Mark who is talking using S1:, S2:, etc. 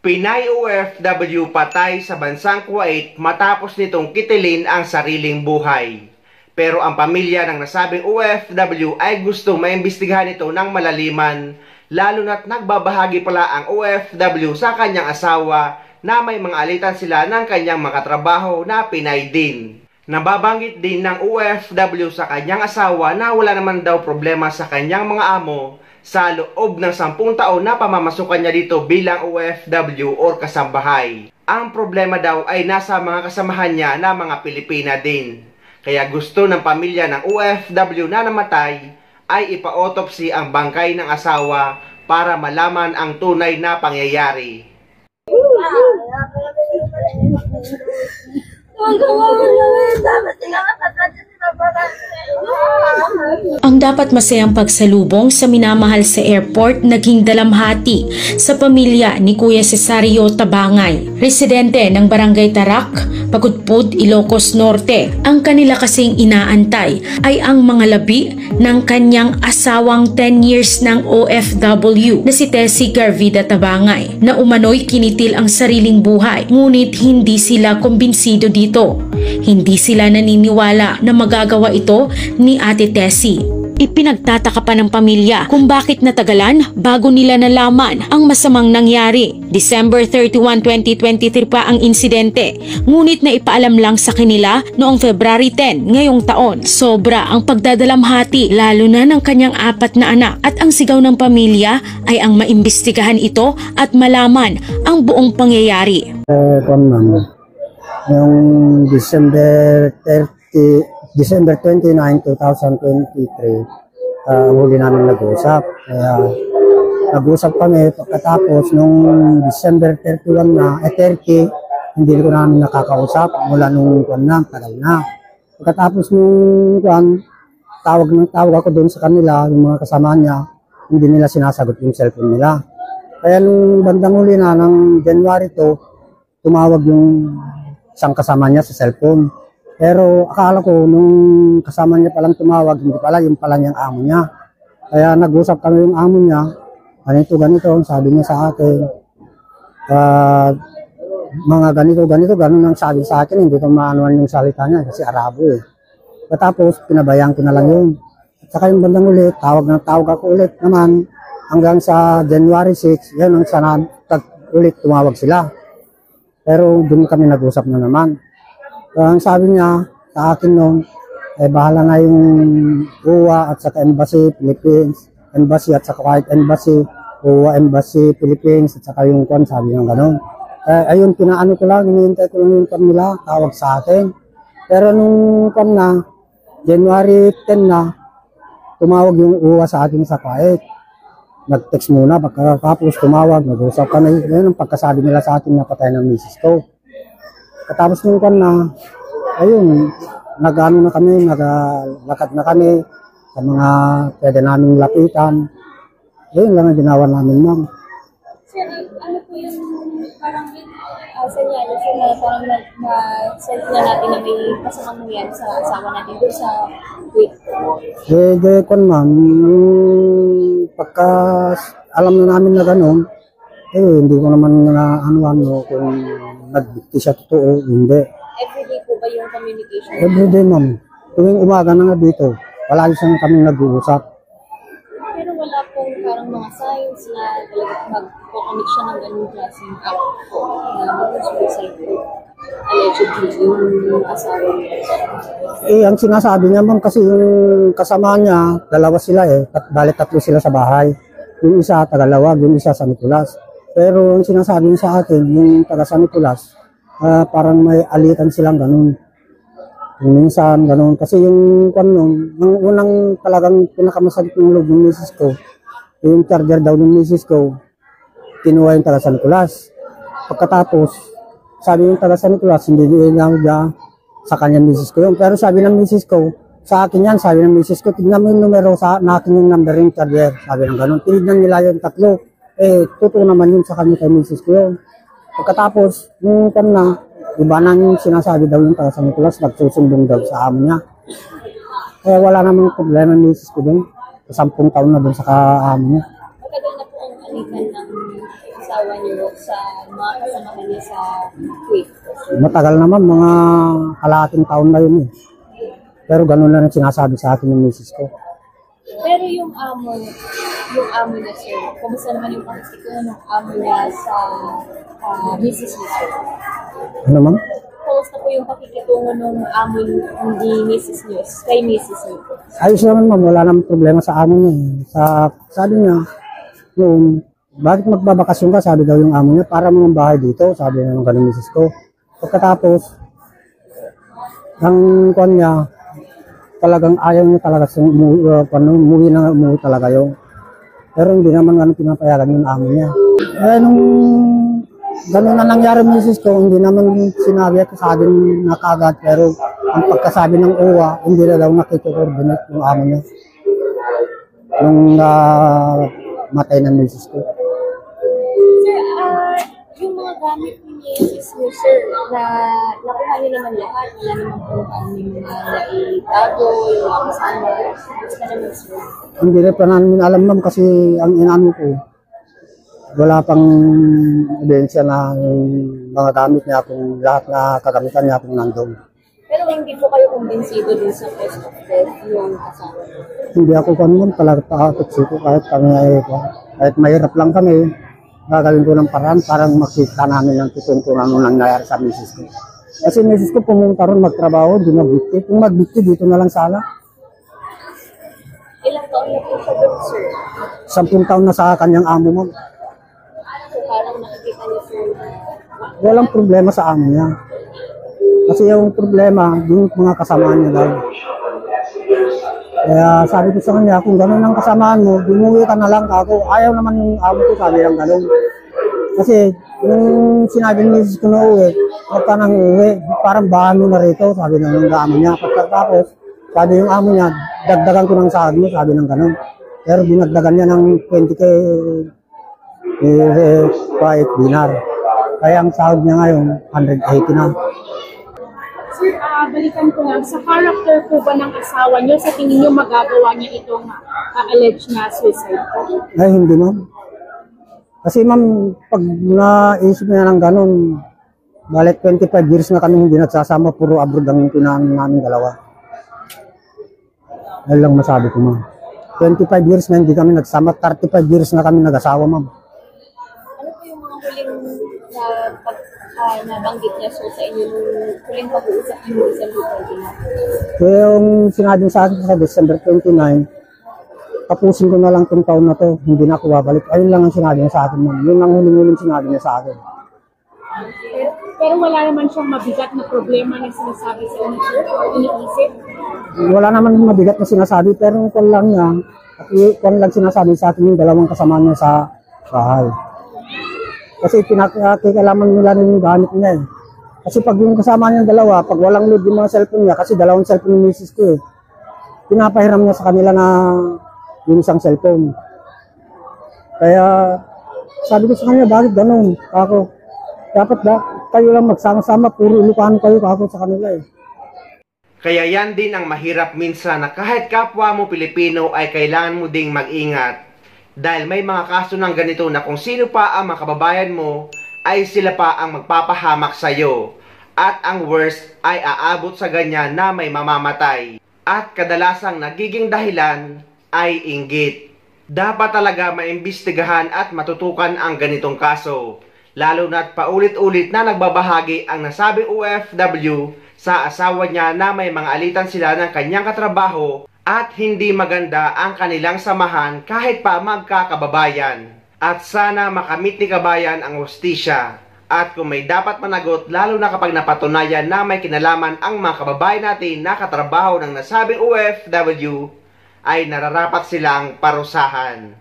S1: Pinay OFW patay sa bansang Kuwait matapos nitong kitilin ang sariling buhay. Pero ang pamilya ng nasabing OFW ay gustong maimbestigahan ito ng malaliman, lalo na't nagbabahagi pala ang OFW sa kanyang asawa na may mga alitan sila ng kanyang makatrabaho na Pinay din. Nababanggit din ng OFW sa kanyang asawa na wala naman daw problema sa kanyang mga amo sa loob ng 10 taon na pamamasukan niya dito bilang OFW or kasambahay. Ang problema daw ay nasa mga kasamahan niya na mga Pilipina din. Kaya gusto ng pamilya ng OFW na namatay ay ipa-autopsy ang bangkay ng asawa para malaman ang tunay na pangyayari.
S2: Ang dapat masayang pagsalubong sa minamahal sa airport naging dalamhati sa pamilya ni Kuya Cesario Tabangay, residente ng Barangay Tarak, Pagudpud, Ilocos Norte. Ang kanila kasing inaantay ay ang mga labi ng kanyang asawang 10 years ng OFW na si Tessie Garvida Tabangay na umano'y kinitil ang sariling buhay, ngunit hindi sila kumbinsido dito. Hindi sila naniniwala na magagawa ito ni Ate Tessie. Ipinagtataka pa ng pamilya kung bakit natagalan bago nila nalaman ang masamang nangyari. December 31, 2023 pa ang insidente, ngunit naipaalam lang sa kanila noong February 10 ngayong taon. Sobra ang pagdadalamhati lalo na ng kanyang 4 na anak at ang sigaw ng pamilya ay ang maimbestigahan ito at malaman ang buong pangyayari.
S3: Yung December 29, 2023, huli namin nag-usap. Kaya nag-usap kami pagkatapos nung December 31 na, 30, hindi ko namin nakakausap mula nung tagal na. Pagkatapos nung tawag ako doon sa kanila, yung mga kasama niya, hindi nila sinasagot yung cellphone nila. Kaya nung bandang huli na ng January 2, tumawag yung isang kasama niya sa cellphone. Pero akala ko nung kasama niya palang tumawag, hindi pala, yung pala niyang amo niya. Kaya nag-usap kami yung amo niya, ganito, sabi niya sa akin, mga ganito, ganun ang sabi sa akin, hindi ko maanuan yung salita niya kasi Arabo eh. Tapos pinabayaan ko na lang yun. At saka yung bandang ulit, tawag ako ulit naman, hanggang sa January 6, yan ang sana ulit tumawag sila. Pero doon kami nag-usap na naman. Ang sabi niya sa akin noon, bahala na yung UWA at saka Embassy Philippines, Embassy at saka kahit Embassy, UWA Embassy Philippines at saka yung kwan, sabi niya gano'n. Ayun, pinaano ko lang, hinihintay ko lang yung kwan nila, tawag sa akin. Pero nung kwan na, January 10 na, tumawag yung UWA sa akin sa Kuwait. Nag-text muna, pagkatapos tumawag, nag-usap kami. Ngayon, ang pagkasabi nila sa akin na patay ng misis ko. Katapos nung kan na, ayun, nag-ano na kami, naglakad na kami sa mga pwede naming lapitan. Ayun lang ang ginawa namin, ma'am.
S4: Sir, ano po yung parang senyales na parang na-sense na natin na may masamang nangyari sa asawa natin doon sa week?
S3: Kon ma'am, pagka alam na namin na gano'n, hindi ko naman ano kung nagbigti siya totoo, hindi.
S4: Everyday po ba yung communication?
S3: Everyday, ma'am. Tuwing umaga na nga dito, palagi siyang kami nag-uusap.
S4: Pero wala pong parang mga signs na mag-commit siya ng ganung klaseng act po na mag-suicide po. Allegedly, yung asawa niya.
S3: Ang sinasabi niya, ma'am, kasi yung kasama niya, dalawa sila bali 3 sila sa bahay. Yung isa, Tagalawag, yung isa sa Nicolas. Pero ang sinasabi niya sa akin, yung taga San Nicolas, parang may alitan silang ganun. Minsan, ganun. Kasi yung nung unang talagang pinakamasakit ng loob ng misis ko, yung charger daw ng misis ko, kinuha yung taga San Nicolas. Pagkatapos, sabi yung taga San Nicolas, hindi niya sa kanya misis ko yun. Pero sabi ng misis ko, sa akin yan, sabi ng misis ko, tignan mo yung numero sa akin yung number yung charger. Sabi ng ganun. Tinignan nila yung 3. Totoo naman yun sa kanya kay misis ko yun. Pagkatapos, nung na, iba na yung sinasabi daw yung taga San Nicolas, nagsusumbong daw sa amo niya. Kaya wala namang problema ng misis ko dun. 10 taon na dun sa amo niya.
S4: Matagal na po ang alitan ng asawa niyo sa mga kasamahan niya sa Kuwait?
S3: Matagal naman, mga kalahating taon na yun eh. Pero ganun na rin sinasabi sa akin ng misis ko.
S4: Pero yung amo niya, sir, kumusta naman yung pakikita ng amo niya sa misis niya, sir?
S3: Ano ma'am?
S4: Kumusta po yung pakikitungo ng amo ni misis niyo, kay misis niyo?
S3: Ayos naman ma'am, wala namang problema sa amo niya. Sabi niya, bakit magbabakasyon ka? Sabi daw yung amo niya, para mo ng bahay dito, sabi niya ng ganun misis ko. Pagkatapos, ang kwan niya, talagang ayaw niya talaga umuwi talaga yun. Pero hindi naman ganun pinapayagan yung amo niya. Eh, nung ganun na nangyari misis ko, hindi naman sinabi at sa akin na kagad, pero ang pagkasabi ng uwa, hindi na daw nakikoordinate yung amo niya. Nung matay ng misis ko.
S4: Sir, yung mga gamit ni misis niyo, sir, na nakuha niyo naman lahat, wala naman po yung mga naitago, yung mga kasama, basta naman, sir.
S3: Hindi rin pa namin alam ma'am kasi ang inano ko, wala pang ebidensya na yung mga gamit niya kung lahat na kagamitan niya kung nandun.
S4: Pero hindi po kayo kumbinsido din sa cause of death yung kasama?
S3: Hindi ako kanman talaga pakatotsi ko kahit kami kahit mahirap lang kami, gagawin ko ng paraan parang makita namin ang tutong kung ano nangyayari sa misis ko. Kasi misis ko pumunta ron magtrabaho, di magbiti. Kung magbiti dito na lang sana.
S4: Ilang taon na po siya doon, sir?
S3: 10 taon na sa kanyang amo ma'am.
S4: So parang nakikita niyo, sir, na
S3: Walang problema sa amo niya. Kasi yung problema, yung mga kasamaan niya daw. Kaya sabi ko sa kanya, kung gano'n ang kasamaan mo, bumuwi ka na lang ako. Ayaw naman yung amo ko, sabi lang gano'n. Kasi yung sinabi ni misis ko na uwi, huwag ka nang uwi, parang bahan mo na rito, sabi na ng amo niya. Pagkatapos, sabi yung amo niya, dagdagan ko ng sahod mo, sabi ng gano'n. Pero dinagdagan niya ng 20k dinar. Kaya ang sahod niya ngayon, 180 na.
S5: Sir, balikan ko lang, sa character po ba ng asawa niyo, sa tingin niyo magagawa niya itong alleged na suicide po?
S3: Ay, hindi ma'am. Kasi ma'am, pag naisip niya ng gano'n, balik 25 years na kami hindi nagsasama, puro abroad ang pinaan namin dalawa. Ayun lang masabi ko ma'am. 25 years na hindi kami nagsama, 35 years na kami nag-asawa ma'am.
S4: ano po yung mga huling nabanggit niya, sir, sa inyo nung huling pag-uusap niyo sa December 29?
S3: Kaya yung sinabi sa akin sa December 29, tapusin ko na lang itong taon na to, hindi na ako babalik. Ayun lang ang sinabi niya sa akin ma'am. Yun ang huling-huling sinabi niya sa akin.
S5: Pero wala naman siyang mabigat na problema na sinasabi sa inyo, sir, o iniisip?
S3: Wala naman mabigat na sinasabi, pero kung lang niya, kung lang sinasabi sa akin yung dalawang kasama niya sa bahay. Kasi pinakikalaman nila rin yung gamit niya eh. Kasi pag yung kasama niya dalawa, pag walang load yung mga cellphone niya, kasi dalawang cellphone ng misis ko eh, pinapahiram niya sa kanila na yung isang cellphone. Kaya sabi ko sa kanya, bakit ganun? Ako, dapat kayo lang magsama-sama, puro ilukahan kayo ako sa kanila eh.
S1: Kaya yan din ang mahirap minsan na kahit kapwa mo Pilipino ay kailangan mo ding mag-ingat. Dahil may mga kaso ng ganito na kung sino pa ang mga kababayan mo ay sila pa ang magpapahamak sa iyo. At ang worst ay aabot sa ganyan na may mamamatay. At kadalasang nagiging dahilan ay inggit. Dapat talaga maimbestigahan at matutukan ang ganitong kaso. Lalo na't paulit-ulit na nagbabahagi ang nasabing OFW sa asawa niya na may mga alitan sila ng kanyang katrabaho at hindi maganda ang kanilang samahan kahit pa magkakababayan. At sana makamit ni kabayan ang hustisya. At kung may dapat managot, lalo na kapag napatunayan na may kinalaman ang mga kababayan natin na katrabaho ng nasabing OFW, ay nararapat silang parusahan.